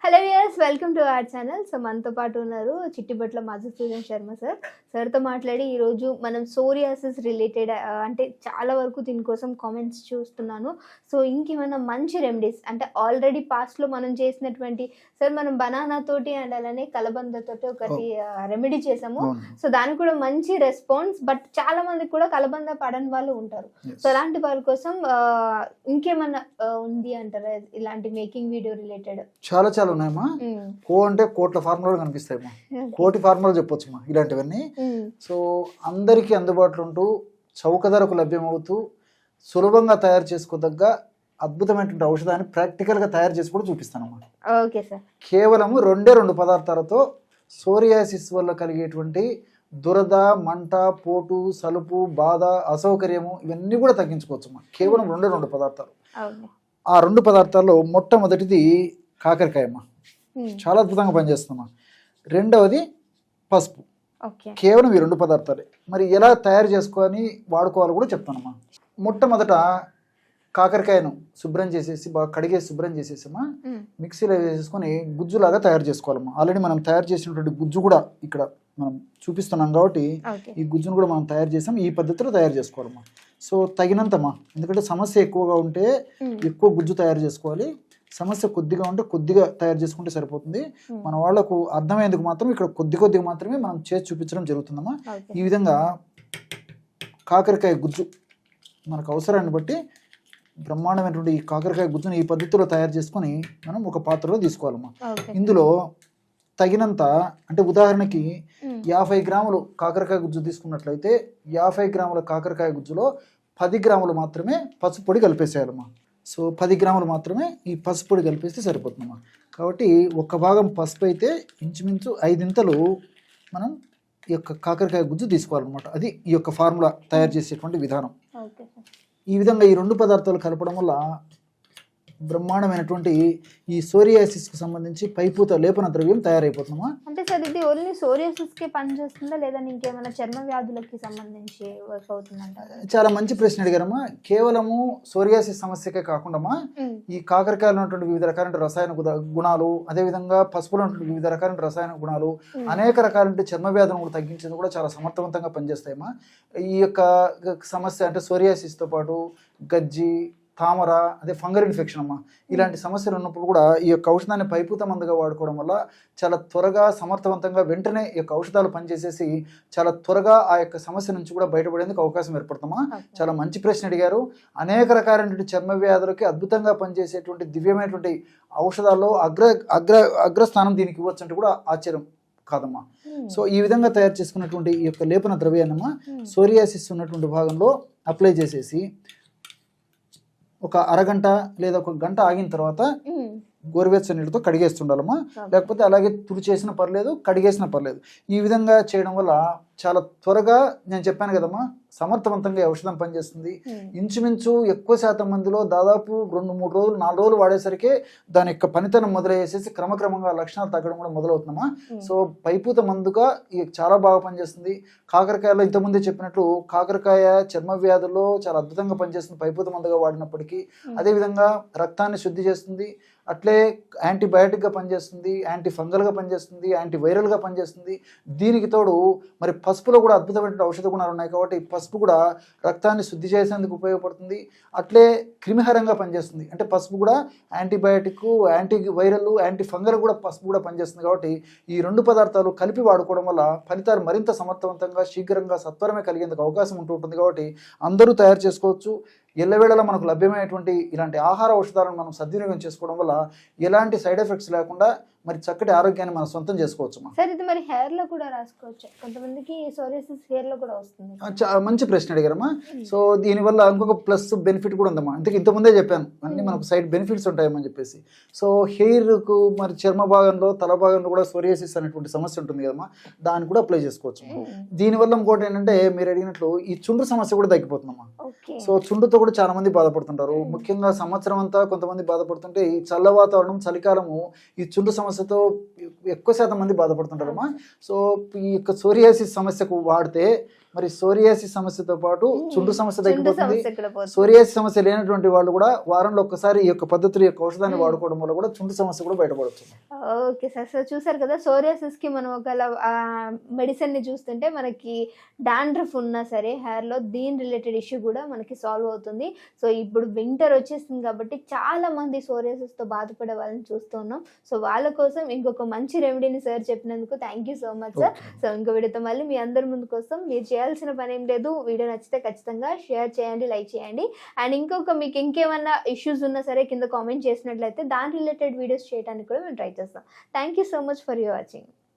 Hello viewers, welcome to our channel. So మనతో పాటు ఉన్నారు చిట్టిబట్ల మధుసూదన్ శర్మ సార్. సార్తో మాట్లాడి ఈరోజు మనం సోరియాసిస్ రిలేటెడ్ అంటే చాలా వరకు దీనికోసం కామెంట్స్ చూస్తున్నాను. సో ఇంకేమైనా మంచి రెమెడీస్ అంటే ఆల్రెడీ పాస్ట్లో మనం చేసినటువంటి సార్ మనం బనానా తోటి అండ్ అలానే కలబందతోటి ఒకటి రెమెడీ చేసాము. సో దానికి కూడా మంచి రెస్పాన్స్, బట్ చాలా మందికి కూడా కలబంద పడని వాళ్ళు ఉంటారు. సో అలాంటి వాళ్ళ కోసం ఇంకేమన్నా ఉంది అంటారా ఇలాంటి మేకింగ్ వీడియో రిలేటెడ్? చాలా చాలా ఉన్నాయమ్మా. అంటే కోట్ల ఫార్ములాలు కనిపిస్తాయమ్మా, కోటి ఫార్ములాలు చెప్పొచ్చమ్మా ఇలాంటివన్నీ. సో అందరికీ అందుబాటులో ఉంటూ చౌక ధరకు లభ్యమవుతూ సులభంగా తయారు చేసుకోదగ్గ అద్భుతమైనటువంటి ఔషధాన్ని ప్రాక్టికల్గా తయారు చేసి కూడా చూపిస్తానమ్మా. Okay sir. కేవలము రెండు పదార్థాలతో సోరియాసిస్ వల్ల కలిగేటువంటి దురద, మంట, పోటు, సలుపు, బాధ, అసౌకర్యము ఇవన్నీ కూడా తగ్గించుకోవచ్చమ్మా. కేవలం రెండు పదార్థాలు. ఆ రెండు పదార్థాల్లో మొట్టమొదటిది కాకరకాయమ్మ, చాలా అద్భుతంగా పనిచేస్తుందమ్మా. రెండవది పసుపు. కేవలం ఈ రెండు పదార్థాలే. మరి ఎలా తయారు చేసుకొని వాడుకోవాలో కూడా చెప్తానమ్మా. మొట్టమొదట కాకరకాయను శుభ్రం చేసేసి బాగా కడిగేసి శుభ్రం చేసేసమ్మా మిక్సీలో వేసేసుకొని గుజ్జులాగా తయారు చేసుకోవాలమ్మా. ఆల్రెడీ మనం తయారు చేసినటువంటి గుజ్జు కూడా ఇక్కడ మనం చూపిస్తున్నాం కాబట్టి ఈ గుజ్జును కూడా మనం తయారు చేసాం. ఈ పద్ధతిలో తయారు చేసుకోవాలమ్మా. సో తగినంతమ్మా, ఎందుకంటే సమస్య ఎక్కువగా ఉంటే ఎక్కువ గుజ్జు తయారు చేసుకోవాలి, సమస్య కొద్దిగా ఉంటే కొద్దిగా తయారు చేసుకుంటే సరిపోతుంది. మన వాళ్లకు అర్థమయ్యేందుకు మాత్రం ఇక్కడ కొద్దిగా మాత్రమే మనం చేసి చూపించడం జరుగుతుందమ్మా. ఈ విధంగా కాకరకాయ గుజ్జు మనకు అవసరాన్ని బట్టి బ్రహ్మాండమైనటువంటి ఈ కాకరకాయ గుజ్జును ఈ పద్ధతిలో తయారు చేసుకొని మనం ఒక పాత్రలో తీసుకోవాలమ్మా. ఇందులో తగినంత, అంటే ఉదాహరణకి 50 గ్రాములు కాకరకాయ గుజ్జు తీసుకున్నట్లయితే 50 గ్రాముల కాకరకాయ గుజ్జులో 10 గ్రాములు మాత్రమే పసుపు పొడి కలిపేసేయాలమ్మా. సో 10 గ్రాములు మాత్రమే ఈ పసుపు పొడి కలిపేస్తే సరిపోతుందమ్మా. కాబట్టి ఒక భాగం పసుపు అయితే ఇంచుమించు 5 మనం ఈ యొక్క కాకరకాయ గుజ్జు తీసుకోవాలన్నమాట. అది ఈ యొక్క ఫార్ములా తయారు చేసేటువంటి విధానం. ఈ విధంగా ఈ రెండు పదార్థాలు కలపడం వల్ల బ్రహ్మాండమైనటువంటి ఈ సోరియాసిస్కి సంబంధించి పైపూత లేపన ద్రవ్యం తయారైపోతుందమ్మా. అంటే సార్ ఇది ఓన్లీ సోరియాసిస్కే పనిచేస్తుందా లేదా ఇంకేమైనా చర్మ వ్యాధులకి సంబంధించి వర్క్ అవుతుందంటారా? చాలా మంచి ప్రశ్న అడిగారమ్మా. కేవలము సోరియాసిస్ సమస్యకే కాకుండా ఈ కాకరకాయలు ఉన్నటువంటి వివిధ రకాల రసాయన గుణాలు, అదేవిధంగా పసుపులో ఉన్నటువంటి వివిధ రకాల రసాయన గుణాలు, అనేక రకాల చర్మ వ్యాధులను కూడా తగ్గించేది కూడా చాలా సమర్థవంతంగా పనిచేస్తాయమ్మా. ఈ యొక్క సమస్య అంటే సోరియాసిస్తో పాటు గజ్జి, తామర, అదే ఫంగల్ ఇన్ఫెక్షన్ అమ్మా, ఇలాంటి సమస్యలు ఉన్నప్పుడు కూడా ఈ యొక్క ఔషధాన్ని పైపూత మందుగా వాడుకోవడం వల్ల చాలా త్వరగా సమర్థవంతంగా వెంటనే ఈ యొక్క ఔషధాలు పనిచేసేసి చాలా త్వరగా ఆ యొక్క సమస్య నుంచి కూడా బయటపడేందుకు అవకాశం ఏర్పడుతుందమ్మా. చాలా మంచి ప్రశ్న అడిగారు. అనేక రకాలైనటువంటి చర్మ వ్యాధులకి అద్భుతంగా పనిచేసేటువంటి దివ్యమైనటువంటి ఔషధాల్లో అగ్రస్థానం దీనికి ఇవ్వచ్చు అంటే కూడా ఆశ్చర్యం కాదమ్మా. సో ఈ విధంగా తయారు చేసుకున్నటువంటి ఈ యొక్క లేపన ద్రవ్యాన్నమ్మా సోరియాసిస్ ఉన్నటువంటి భాగంలో అప్లై చేసేసి ఒక అరగంట లేదా ఒక గంట ఆగిన తర్వాత గోరువెచ్చని నీళ్ళతో కడిగేస్తుండాలమ్మా. లేకపోతే అలాగే తుడిచేసినా పర్లేదు, కడిగేసినా పర్లేదు. ఈ విధంగా చేయడం వల్ల చాలా త్వరగా, నేను చెప్పాను కదమ్మా, సమర్థవంతంగా ఔషధం పనిచేస్తుంది. ఇంచుమించు ఎక్కువ శాతం మందిలో దాదాపు 2-3 రోజులు 4 రోజులు వాడేసరికి దాని యొక్క పనితనం మొదలయ్యేసేసి క్రమక్రమంగా లక్షణాలు తగ్గడం కూడా మొదలవుతుందమ్మా. సో పైపూత మందుగా చాలా బాగా పనిచేస్తుంది. కాకరకాయలో ఇంతకుముందే చెప్పినట్లు కాకరకాయ చర్మ వ్యాధుల్లో చాలా అద్భుతంగా పనిచేస్తుంది పైపూత మందుగా వాడినప్పటికీ. అదేవిధంగా రక్తాన్ని శుద్ధి చేస్తుంది, అట్లే యాంటీబయాటిక్గా పనిచేస్తుంది, యాంటీ ఫంగల్గా పనిచేస్తుంది, యాంటీ వైరల్గా పనిచేస్తుంది. దీనికి తోడు మరి పసుపులో కూడా అద్భుతమైన ఔషధ గుణాలు ఉన్నాయి కాబట్టి పసుపు కూడా రక్తాన్ని శుద్ధి చేసేందుకు ఉపయోగపడుతుంది. అట్లే క్రిమిహరంగా పనిచేస్తుంది. అంటే పసుపు కూడా antibiotic, anti viral, anti fungal కూడా పసుపు కూడా పనిచేస్తుంది. కాబట్టి ఈ రెండు పదార్థాలు కలిపి వాడుకోవడం వల్ల ఫలితాలు మరింత సమర్థవంతంగా, శీఘ్రంగా, సత్వరమే కలిగేందుకు అవకాశం ఉంటుంది. కాబట్టి అందరూ తయారు చేసుకోవచ్చు. ఎల్లవేళలా మనకు లభ్యమైనటువంటి ఇలాంటి ఆహార ఔషధాలను మనం సద్వినియోగం చేసుకోవడం వల్ల ఎలాంటి సైడ్ ఎఫెక్ట్స్ లేకుండా మరి చక్కటి ఆరోగ్యాన్ని మనం సొంతం చేసుకోవచ్చు. సార్ ఇది మరి హెయిర్ లో కూడా రాసుకోవచ్చు, కొంతమందికి సోరియాసిస్ హెయిర్ లో కూడా వస్తుంది. మంచి ప్రశ్న అడిగారమ్మా. సో దీనివల్ల ఇంకొక ప్లస్ బెనిఫిట్ కూడా ఉందమ్మా. అందుకే ఇంతకుముందే చెప్పాను అన్ని మనకు సైడ్ బెనిఫిట్స్ ఉంటాయని చెప్పేసి. సో హెయిర్కు మరి చర్మ భాగంలో, తల భాగంలో కూడా సోరియాసిస్ అనేటువంటి సమస్య ఉంటుంది కదమ్మా, దాన్ని కూడా అప్లై చేసుకోవచ్చు. దీనివల్ల ఇంకోటి ఏంటంటే మీరు అడిగినట్లు ఈ చుండ్రు సమస్య కూడా తగ్గిపోతుందమ్మా. సో చుండుతో కూడా చాలా మంది బాధపడుతుంటారు. ముఖ్యంగా సంవత్సరం అంతా కొంతమంది బాధపడుతుంటే ఈ చల్ల వాతావరణం, చలికాలము ఈ చుండ్రు సమస్యతో ఎక్కువ శాతం మంది బాధపడుతుంటారమ్మా. సో ఈ యొక్క సోరియాసిస్ సమస్యకు వాడితే మరి సోరియాసిస్ సమస్యతో పాటు చుండు సమస్య చుండు తగ్గిపోతుంది. సమస్య కూడా పోతుంది. సోరియాసిస్ సమస్య లేనటువంటి వాళ్ళు కూడా వారంలో ఒక్కసారి ఈ యొక్క పద్ధతుల యొక్క ఔషధాన్ని వాడుకోవడం వల్ల కూడా చుండు సమస్య కూడా బయటపడుతుంది. Okay sir. సో చూసారు కదా, సోరియాసిస్ కి మనం ఒకవేళ మెడిసిన్ ని చూస్తుంటే మనకి డాండ్రఫ్ ఉన్నా సరే హెయిర్ లో దీని రిలేటెడ్ ఇష్యూ కూడా మనకి సాల్వ్ అవుతుంది. సో ఇప్పుడు వింటర్ వచ్చేస్తుంది కాబట్టి చాలా మంది సోరియాసిస్ తో బాధపడే వాళ్ళని చూస్తున్నాం. సో వాళ్ళ కోసం ఇంకొక మంచి రెమెడీని సార్ చెప్పినందుకు thank you so much sir. So ఇంకో వీడియోతో మళ్ళీ మీ అందరి ముందు కోసం. మీరు చేయాల్సిన పని ఏం లేదు, వీడియో నచ్చితే ఖచ్చితంగా షేర్ చేయండి, లైక్ చేయండి. అండ్ ఇంకొక మీకు ఇంకేమన్నా ఇష్యూస్ ఉన్నా సరే కింద కామెంట్ చేసినట్లయితే దాని రిలేటెడ్ వీడియోస్ చేయడానికి కూడా మేము ట్రై చేస్తాం. Thank you so much for your watching.